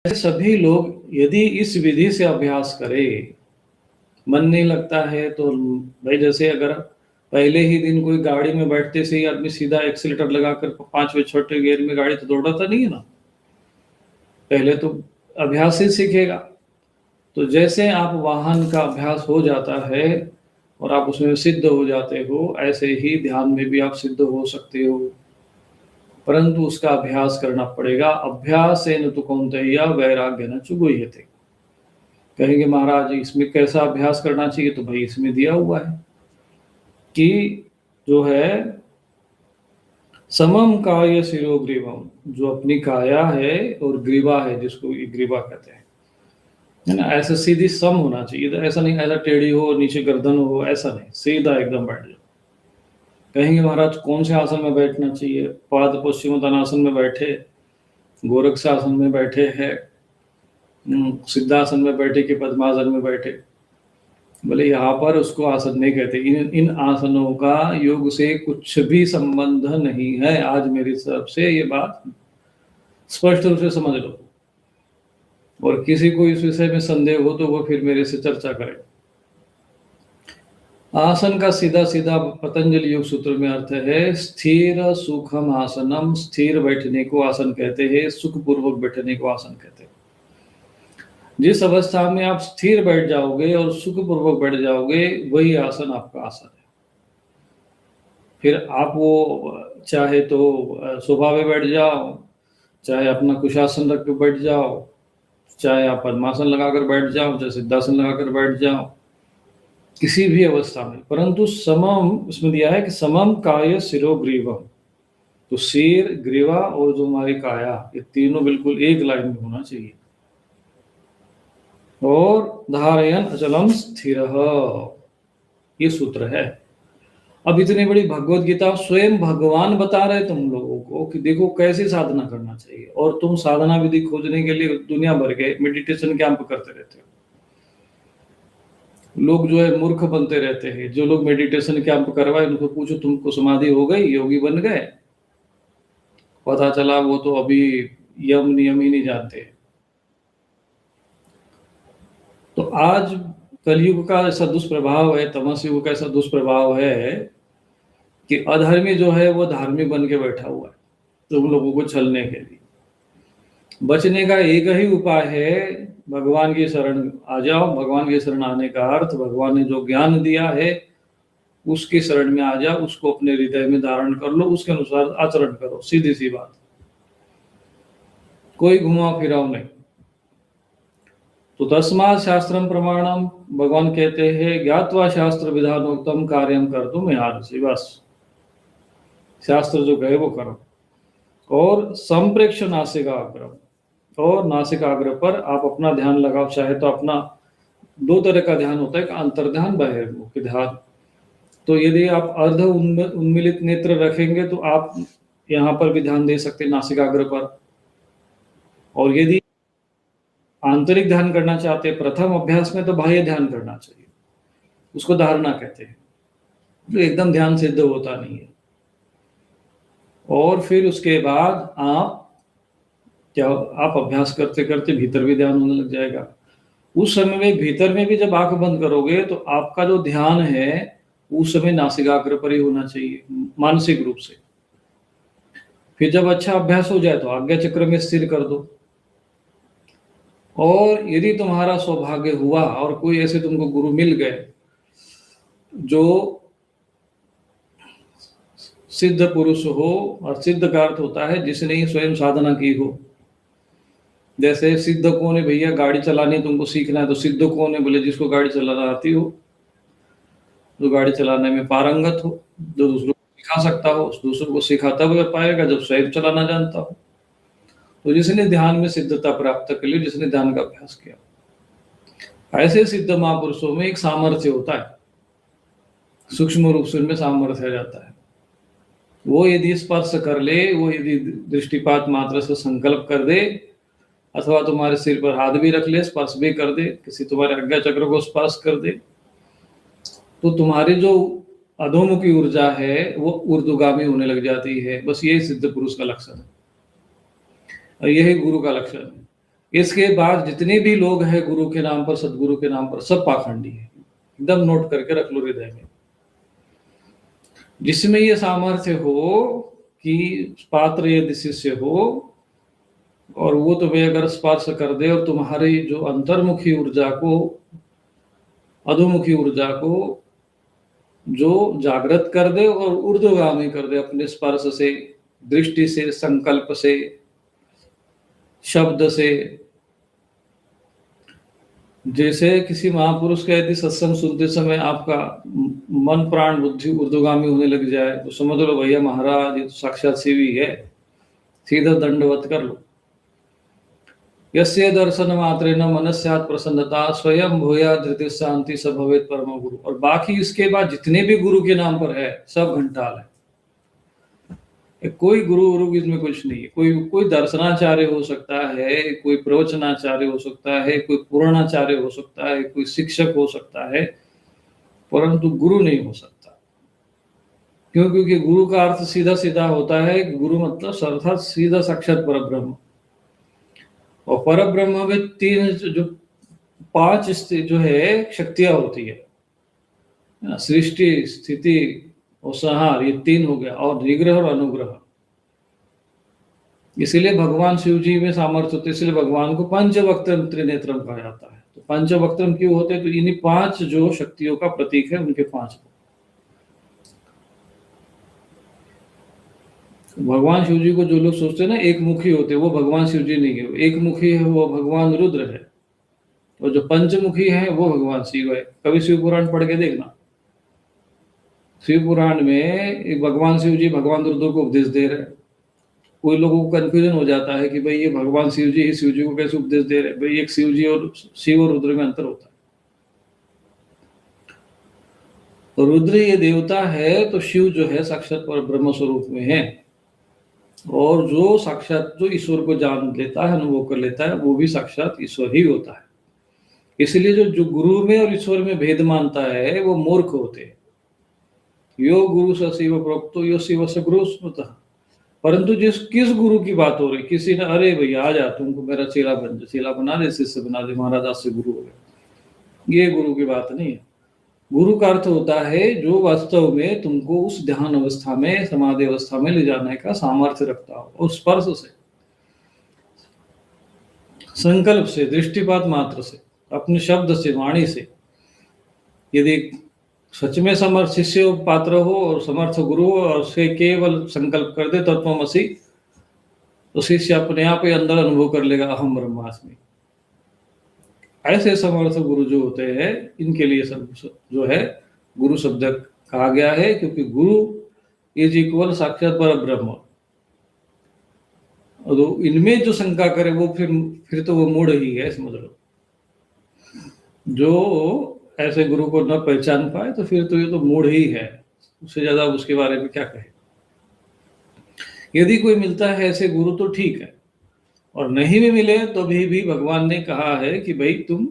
सभी लोग यदि इस विधि से अभ्यास करें, मन नहीं लगता है तो भाई, जैसे अगर पहले ही दिन कोई गाड़ी में बैठते से ही आदमी सीधा एक्सीलेटर लगाकर 5वें 6ठे गियर में गाड़ी तो दौड़ाता नहीं है ना, पहले तो अभ्यास ही सीखेगा। तो जैसे आप वाहन का अभ्यास हो जाता है और आप उसमें सिद्ध हो जाते हो, ऐसे ही ध्यान में भी आप सिद्ध हो सकते हो, परंतु उसका अभ्यास करना पड़ेगा। अभ्यासेन तु कौन्तेय वैराग्येन च गुह्यते। कहेंगे महाराज इसमें कैसा अभ्यास करना चाहिए, तो भाई इसमें दिया हुआ है कि जो है समम काय शिरो ग्रीवम, जो अपनी काया है और ग्रीवा है, जिसको ग्रीवा कहते हैं, है ना, ऐसा सीधी सम होना चाहिए। तो ऐसा नहीं ऐसा टेढ़ी हो नीचे गर्दन हो, ऐसा नहीं, सीधा एकदम बैठ जाओ। कहेंगे महाराज कौन से आसन में बैठना चाहिए, पाद पश्चिमोत्तानासन में बैठे, गोरक्षासन में बैठे हैं, सिद्धासन में बैठे कि पद्मासन में बैठे। बोले यहाँ पर उसको आसन नहीं कहते, इन आसनों का योग से कुछ भी संबंध नहीं है। आज मेरी तरफ से ये बात स्पष्ट रूप से समझ लो, और किसी को इस विषय में संदेह हो तो वो फिर मेरे से चर्चा करे। आसन का सीधा सीधा पतंजलि योग सूत्र में अर्थ है स्थिर सुखम आसनम। स्थिर बैठने को आसन कहते हैं, सुखपूर्वक बैठने को आसन कहते हैं। जिस अवस्था में आप स्थिर बैठ जाओगे और सुखपूर्वक बैठ जाओगे, वही आसन आपका आसन है। फिर आप वो चाहे तो सोफा पे बैठ जाओ, चाहे अपना कुशासन रख के बैठ जाओ, चाहे आप पद्मासन लगाकर बैठ जाओ, चाहे सिद्धासन लगाकर बैठ जाओ, किसी भी अवस्था में, परंतु समम उसमें दिया है कि समम काय शिरो ग्रीवम। तो सिर, ग्रीवा और जो हमारी काया, ये तीनों बिल्कुल एक लाइन में होना चाहिए। और धारयन अचलम स्थिर, ये सूत्र है। अब इतनी बड़ी भगवत गीता स्वयं भगवान बता रहे तुम लोगों को कि देखो कैसे साधना करना चाहिए, और तुम साधना विधि खोजने के लिए दुनिया भर के मेडिटेशन कैंप करते रहते हो। लोग जो है मूर्ख बनते रहते हैं। जो लोग मेडिटेशन कैंप करवाए उनको पूछो तुमको समाधि हो गई, योगी बन गए, पता चला वो तो अभी यम नियम ही नहीं जानते। तो आज कलयुग का ऐसा दुष्प्रभाव है, तमस युग का ऐसा दुष्प्रभाव है कि अधर्मी जो है वो धार्मिक बन के बैठा हुआ है तुम लोगों को छलने के लिए। बचने का एक ही उपाय है, भगवान की शरण आ जाओ। भगवान की शरण आने का अर्थ, भगवान ने जो ज्ञान दिया है उसकी शरण में आ जाओ, उसको अपने हृदय में धारण कर लो, उसके अनुसार आचरण करो। सीधी सी बात, कोई घुमा फिराव नहीं। तो तस्मात् शास्त्रम प्रमाणम, भगवान कहते हैं ज्ञात्वा शास्त्र विधानोक्तम कार्यम कर तुम यार से, बस शास्त्र जो कहे वो करो। और संप्रेक्ष नासिकाग्रम, और नासिकाग्र पर आप अपना ध्यान लगाओ। चाहे तो अपना दो तरह का ध्यान होता है, एक अंतर्ध्यान, बहिर्मुख ध्यान। तो यदि आप अर्ध उन्मिलित नेत्र रखेंगे तो आप यहाँ पर भी ध्यान दे सकते हैं नासिकाग्र पर। और यदि आंतरिक ध्यान करना चाहते हैं प्रथम अभ्यास में, तो बाह्य ध्यान करना चाहिए, उसको धारणा कहते हैं, जो एकदम ध्यान सिद्ध होता नहीं है। और फिर उसके बाद आप अभ्यास करते करते भीतर भी ध्यान होने लग जाएगा। उस समय में भीतर में भी जब आंख बंद करोगे तो आपका जो ध्यान है उस समय नासिकाग्र पर ही होना चाहिए, मानसिक रूप से। फिर जब अच्छा अभ्यास हो जाए तो आज्ञा चक्र में स्थिर कर दो। और यदि तुम्हारा सौभाग्य हुआ और कोई ऐसे तुमको गुरु मिल गए जो सिद्ध पुरुष हो, और सिद्ध का अर्थ होता है जिसने स्वयं साधना की हो। जैसे सिद्ध कौन है भैया, गाड़ी चलानी तुमको सीखना है तो सिद्ध कौन है, बोले जिसको गाड़ी चलाना आती हो, जो गाड़ी चलाने में पारंगत हो, जो दूसरों को सिखा सकता हो, दूसरों को सिखाता हुआ पाएगा जब स्वयं चलाना जानता हो। तो जिसने ध्यान में सिद्धता प्राप्त कर ली, जिसने ध्यान का अभ्यास किया, ऐसे सिद्ध महापुरुषों में एक सामर्थ्य होता है, सूक्ष्म रूप से उनमें सामर्थ्य जाता है। वो यदि स्पर्श कर ले, वो यदि दृष्टिपात मात्र से संकल्प कर दे, अथवा तुम्हारे सिर पर हाथ भी रख ले, स्पर्श भी कर दे, किसी तुम्हारे आज्ञा चक्र को स्पर्श कर दे, तो तुम्हारी जो अधोमुखी ऊर्जा है वो ऊर्ध्वगामी होने लग जाती है। बस यही सिद्ध पुरुष का लक्षण है और यही गुरु का लक्षण है। इसके बाद जितने भी लोग हैं गुरु के नाम पर, सदगुरु के नाम पर, सब पाखंडी है। एकदम नोट करके रख लो हृदय में। जिसमें ये सामर्थ्य हो कि पात्र यदि शिष्य हो और वो तुम्हें अगर स्पर्श कर दे और तुम्हारी जो अंतर्मुखी ऊर्जा को, अधोमुखी ऊर्जा को जो जागृत कर दे और ऊर्ध्वगामी कर दे अपने स्पर्श से, दृष्टि से, संकल्प से, शब्द से। जैसे किसी महापुरुष का यदि सत्संग सुनते समय आपका मन प्राण बुद्धि ऊर्ध्वगामी होने लग जाए तो समझ लो भैया महाराज ये तो साक्षात शिव ही है, सीधा दंडवत कर लो। यस्य दर्शन मात्रेण मनस्यात् प्रसन्नता स्वयं भूया धृति शांति सब भवेत परम गुरु। और बाकी इसके बाद जितने भी गुरु के नाम पर है सब घंटाल है। कोई गुरु इसमें कुछ नहीं है। कोई दर्शनाचार्य हो सकता है, कोई प्रवचनाचार्य हो सकता है, कोई पूर्णाचार्य हो सकता है, कोई शिक्षक हो सकता है, परंतु गुरु नहीं हो सकता। क्यों? क्योंकि गुरु का अर्थ सीधा सीधा होता है, गुरु मतलब अर्थात सीधा साक्षात परब्रह्म। और परब्रह्म में तीन जो पांच जो है शक्तियां होती है, सृष्टि, स्थिति और संहार, ये तीन हो गया, और निग्रह और अनुग्रह। इसीलिए भगवान शिव जी में सामर्थ्य होते, इसलिए भगवान को पंचवक्त्रम त्रिनेत्रम कहा जाता है। तो पंचवक्त्रम क्यों होते हैं? तो इन्हीं पांच जो शक्तियों का प्रतीक है, उनके पांच। भगवान शिव जी को जो लोग सोचते हैं ना एक मुखी होते, वो भगवान शिव जी नहीं है। एक मुखी है वो भगवान रुद्र है, और जो पंचमुखी है वो भगवान शिव है। कभी शिव पुराण पढ़ के देखना, शिव पुराण में भगवान शिव जी भगवान रुद्र को उपदेश दे रहे हैं। कोई लोगों को कंफ्यूजन हो जाता है कि भाई ये भगवान शिव जी ही शिव जी को कैसे उपदेश दे रहे हैं। भाई एक शिव जी और शिव और रुद्र में अंतर होता है। तो रुद्र ये देवता है, तो शिव जो है साक्षात पर ब्रह्म स्वरूप में है। और जो साक्षात जो ईश्वर को जान लेता है, अनुभव कर लेता है, वो भी साक्षात ईश्वर ही होता है। इसलिए जो गुरु में और ईश्वर में भेद मानता है वो मूर्ख होते हैं। यो गुरु स शिव प्रोक्तो यो शिव स गुरु स्मृतः। परंतु किस गुरु की बात हो रही? किसी ने अरे भैया आ जा, तुमको मेरा चेला बना दे, शिष्य बना दे, महाराज आज से गुरु हो गए। ये गुरु की बात नहीं है। गुरु का अर्थ होता है जो वास्तव में तुमको उस ध्यान अवस्था में, समाधि अवस्था में ले जाने का सामर्थ्य रखता हो, और स्पर्श से, संकल्प से, दृष्टिपात मात्र से, अपने शब्द से, वाणी से। यदि सच में समर्थ शिष्य पात्र हो और समर्थ गुरु हो और से केवल संकल्प कर दे तत्वमसि, तो शिष्य अपने आप ही अंदर अनुभव कर लेगा अहम ब्रह्मास्मि। ऐसे समर्थ गुरु जो होते हैं इनके लिए सब जो है गुरु शब्द कहा गया है, क्योंकि गुरु इज इक्वल साक्षात पर ब्रह्म। तो इनमें जो शंका करे वो फिर तो वो मूढ़ ही है, समझ लो। जो ऐसे गुरु को न पहचान पाए तो फिर तो ये तो मूढ़ ही है, उससे ज्यादा उसके बारे में क्या कहे। यदि कोई मिलता है ऐसे गुरु तो ठीक है, और नहीं भी मिले तो भी भगवान ने कहा है कि भाई तुम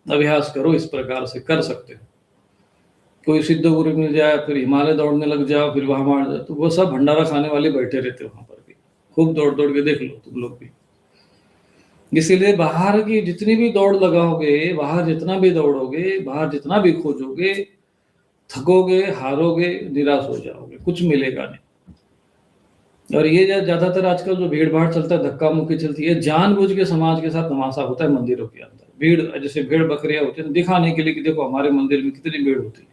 अभ्यास करो, इस प्रकार से कर सकते हो। कोई सिद्ध गुरु मिल जाए फिर हिमालय दौड़ने लग जाओ, फिर वहां मार जाओ, तो वो सब भंडारा खाने वाले बैठे रहते वहां पर भी। खूब दौड़ दौड़ के देख लो तुम लोग भी। इसीलिए बाहर की जितनी भी दौड़ लगाओगे, बाहर जितना भी दौड़ोगे, बाहर जितना भी खोजोगे, थकोगे, हारोगे, निराश हो जाओगे, कुछ मिलेगा नहीं। और ये ज्यादातर आजकल जो भीड़ भाड़ चलता है, धक्का मुक्की चलती है, जानबूझ के समाज के साथ तमाशा होता है मंदिरों के अंदर। भीड़ जैसे भेड़ बकरियां होती है दिखाने के लिए कि देखो हमारे मंदिर में कितनी भीड़ होती है।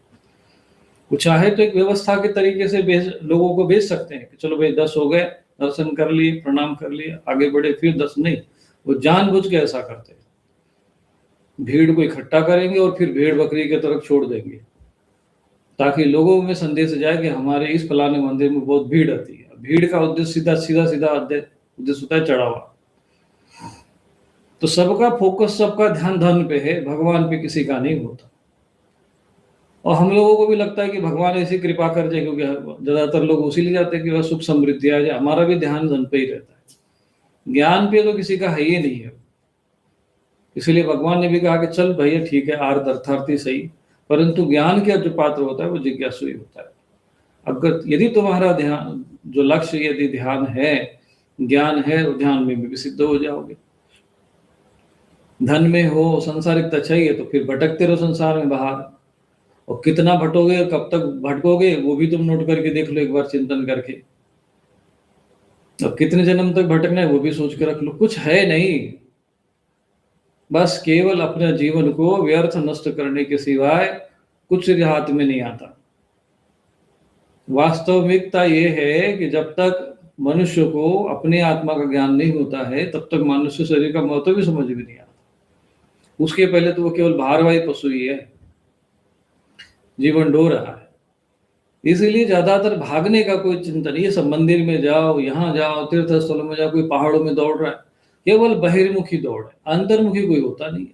वो चाहे तो एक व्यवस्था के तरीके से लोगों को भेज सकते हैं कि चलो भाई 10 हो गए, दर्शन कर लिए, प्रणाम कर लिए, आगे बढ़े, फिर 10 नहीं। वो जानबूझ के ऐसा करते हैं, भीड़ को इकट्ठा करेंगे और फिर भेड़ बकरी की तरफ छोड़ देंगे, ताकि लोगों में संदेश जाए कि हमारे इस फलाने मंदिर में बहुत भीड़ आती है। भीड़ का उद्देश्य सीधा उद्देश्य होता है चढ़ावा। तो सबका फोकस, सबका ध्यान धन पे है, भगवान पे किसी का नहीं होता। और हम लोगों को भी लगता है कि भगवान ऐसी कृपा कर जाए, क्योंकि ज्यादातर लोग उसी लिए जाते हैं कि वह सुख समृद्धि आ जाए। हमारा भी ध्यान धन पे ही रहता है, ज्ञान पे तो किसी का है ही नहीं है। इसलिए भगवान ने भी कहा कि चल भैया ठीक है, आर्थ अर्थार्थी सही, परंतु ज्ञान का जो पात्र होता है वो जिज्ञासु ही होता है। अगर यदि तुम्हारा ध्यान जो लक्ष्य यदि ध्यान है, ज्ञान है, और ध्यान में भी सिद्ध हो जाओगे। धन में हो, सांसारिकता चाहिए, तो फिर भटकते रहो संसार में बाहर। और कितना भटकोगे, कब तक भटकोगे, वो भी तुम नोट करके देख लो एक बार, चिंतन करके। अब कितने जन्म तक भटकना है वो भी सोच के रख लो। कुछ है नहीं, बस केवल अपने जीवन को व्यर्थ नष्ट करने के सिवाय कुछ हाथ में नहीं आता। वास्तविकता ये है कि जब तक मनुष्य को अपने आत्मा का ज्ञान नहीं होता है, तब तक मनुष्य शरीर का महत्व भी समझ में नहीं आता। उसके पहले तो वो केवल भारवाही पशु ही है, जीवन ढो रहा है। इसीलिए ज्यादातर भागने का कोई चिंतन, ये सब मंदिर में जाओ, यहाँ जाओ, तीर्थ स्थलों में जाओ, कोई पहाड़ों में दौड़ रहा है, केवल बहिर्मुखी दौड़ है, अंतर्मुखी कोई होता नहीं है।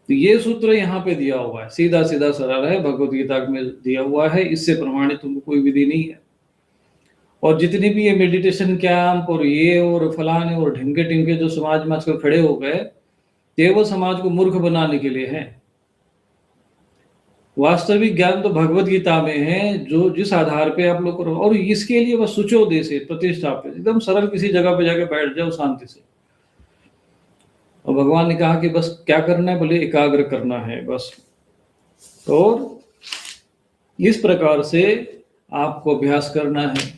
तो ये सूत्र यहाँ पे दिया हुआ है, सीधा सीधा सरल है, भगवत गीता में दिया हुआ है, इससे प्रमाणित तुमको कोई विधि नहीं है। और जितनी भी ये मेडिटेशन कैंप और ये और फलाने और ढिंके टिंके जो समाज में आजकल खड़े हो गए, केवल समाज को मूर्ख बनाने के लिए है। वास्तविक ज्ञान तो भगवत गीता में है, जो जिस आधार पे आप लोग करो। और इसके लिए बस सुचोदय से, प्रतिष्ठा पे, एकदम सरल किसी जगह पे जाके बैठ जाओ शांति से। और भगवान ने कहा कि बस क्या करना है, बोले एकाग्र करना है बस। और इस प्रकार से आपको अभ्यास करना है।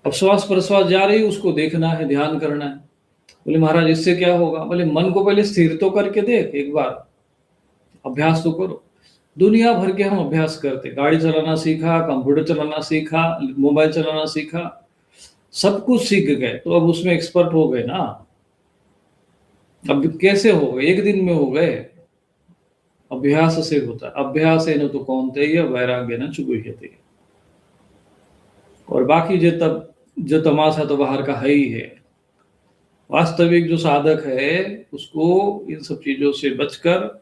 अब श्वास प्रश्वास जा रही, उसको देखना है, ध्यान करना है। बोले महाराज इससे क्या होगा, बोले मन को पहले स्थिर तो करके देख, एक बार अभ्यास तो करो। दुनिया भर के हम अभ्यास करते, गाड़ी चलाना सीखा, कंप्यूटर चलाना सीखा, मोबाइल चलाना सीखा, सब कुछ सीख गए, तो अब उसमें एक्सपर्ट हो गए ना। अब कैसे हो गए, एक दिन में हो गए? अभ्यास से होता है। अभ्यास है न तो कौन्तेय वैराग्य न चुगुह्यते। और बाकी जो तमाशा तो बाहर का है ही है। वास्तविक जो साधक है उसको इन सब चीजों से बचकर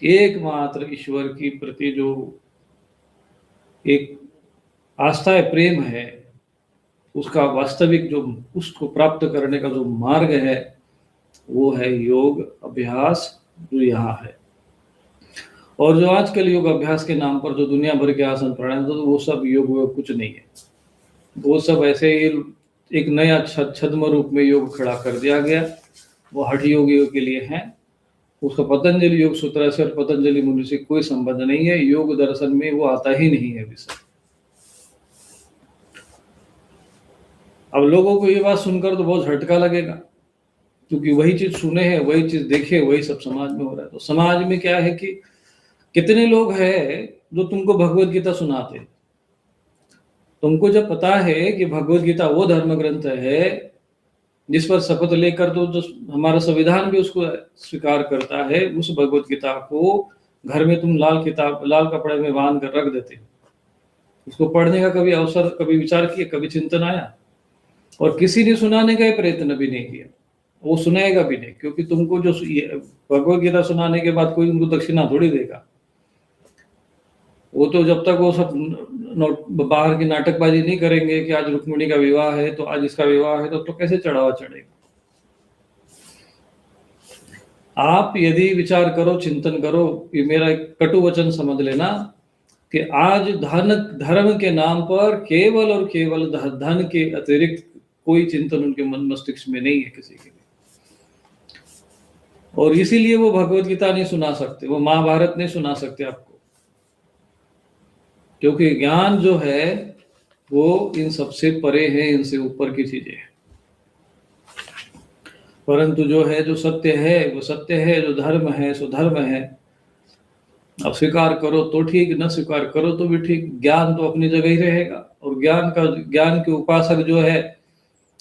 एकमात्र ईश्वर की प्रति जो एक आस्था है, प्रेम है, उसका वास्तविक जो उसको प्राप्त करने का जो मार्ग है, वो है योग अभ्यास, जो यहाँ है। और जो आजकल योग अभ्यास के नाम पर जो दुनिया भर के आसन प्राणायाम, तो वो सब योग कुछ नहीं है। वो सब ऐसे ही एक नया छद्म रूप में योग खड़ा कर दिया गया, वो हठ योगियों के लिए है। उसका पतंजलि योग सूत्र से और पतंजलि मुनि से कोई संबंध नहीं है। योग दर्शन में वो आता ही नहीं है विषय। अब लोगों को ये बात सुनकर तो बहुत झटका लगेगा, क्योंकि वही चीज सुने हैं, वही चीज देखे, वही सब समाज में हो रहा है। तो समाज में क्या है कि कितने लोग हैं जो तुमको भगवत गीता सुनाते हैं। तुमको जब पता है कि भगवत गीता वो धर्म ग्रंथ है जिस पर शपथ लेकर तो जो हमारा संविधान भी उसको स्वीकार करता है, उस भगवत गीता को घर में तुम लाल कपड़े में बांध कर रख देते। उसको पढ़ने का कभी अवसर, कभी विचार किया, कभी चिंतन आया? और किसी ने सुनाने का प्रयत्न भी नहीं किया, वो सुनाएगा भी नहीं, क्योंकि तुमको जो भगवत गीता सुनाने के बाद कोई उनको दक्षिणा थोड़ी देगा। वो तो जब तक वो सब बाहर की नाटकबाजी नहीं करेंगे कि आज रुक्मिणी का विवाह है तो आज इसका विवाह है, तो कैसे चढ़ावा चढ़ेगा? आप यदि विचार करो, चिंतन करो, ये मेरा एक कटु वचन समझ लेना कि आज धर्म के नाम पर केवल और केवल धन के अतिरिक्त कोई चिंतन उनके मन मस्तिष्क में नहीं है किसी के लिए। और इसीलिए वो भगवत गीता नहीं सुना सकते, वो महाभारत नहीं सुना सकते आपको, क्योंकि ज्ञान जो है वो इन सबसे परे है, इनसे ऊपर की चीजें हैं। परंतु जो है, जो सत्य है वो सत्य है, जो धर्म है सो धर्म है। अब स्वीकार करो तो ठीक, न स्वीकार करो तो भी ठीक। ज्ञान तो अपनी जगह ही रहेगा। और ज्ञान के उपासक जो है,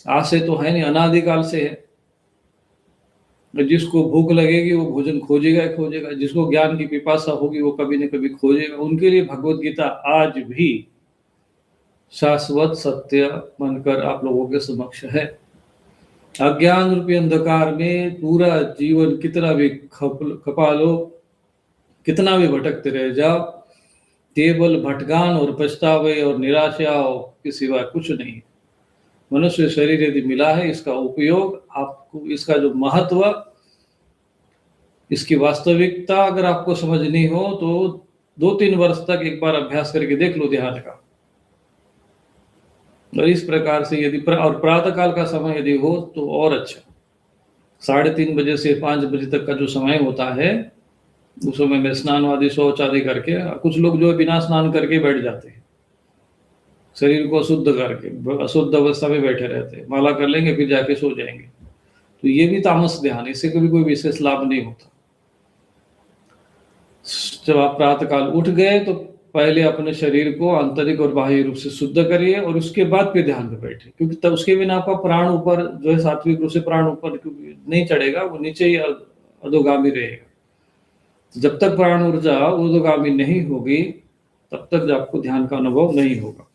आज से तो है नहीं, अनादिकाल से है। जिसको भूख लगेगी वो भोजन खोजेगा ही खोजेगा, जिसको ज्ञान की पिपासा होगी वो कभी न कभी खोजेगा। उनके लिए भगवत गीता आज भी शाश्वत सत्य बनकर आप लोगों के समक्ष है। अज्ञान रूपी अंधकार में पूरा जीवन कितना भी खपा लो, कितना भी भटकते रह जाओ, केवल भटकान और पछतावे और निराशा के सिवा कुछ नहीं। मनुष्य शरीर यदि मिला है, इसका उपयोग आपको, इसका जो महत्व, इसकी वास्तविकता अगर आपको समझनी हो तो 2-3 वर्ष तक एक बार अभ्यास करके देख लो ध्यान का। और इस प्रकार से यदि और प्रातः काल का समय यदि हो तो और अच्छा। 3:30 बजे से 5 बजे तक का जो समय होता है, उस समय में स्नान आदि शौच आदि करके, कुछ लोग जो है बिना स्नान करके बैठ जाते हैं, शरीर को अशुद्ध करके, अशुद्ध अवस्था में बैठे रहते हैं, माला कर लेंगे फिर जाके सो जाएंगे। तो ये भी तामस ध्यान, इससे कभी कोई विशेष लाभ नहीं होता। जब आप प्रातः काल उठ गए तो पहले अपने शरीर को आंतरिक और बाह्य रूप से शुद्ध करिए और उसके बाद फिर ध्यान में बैठिए, क्योंकि तब उसके बिना आपका प्राण ऊपर जो है सात्विक रूप से प्राण ऊपर नहीं चढ़ेगा, वो नीचे ही अधोगामी रहेगा। जब तक प्राण ऊर्जा ऊर्ध्वगामी नहीं होगी तब तक आपको ध्यान का अनुभव नहीं होगा।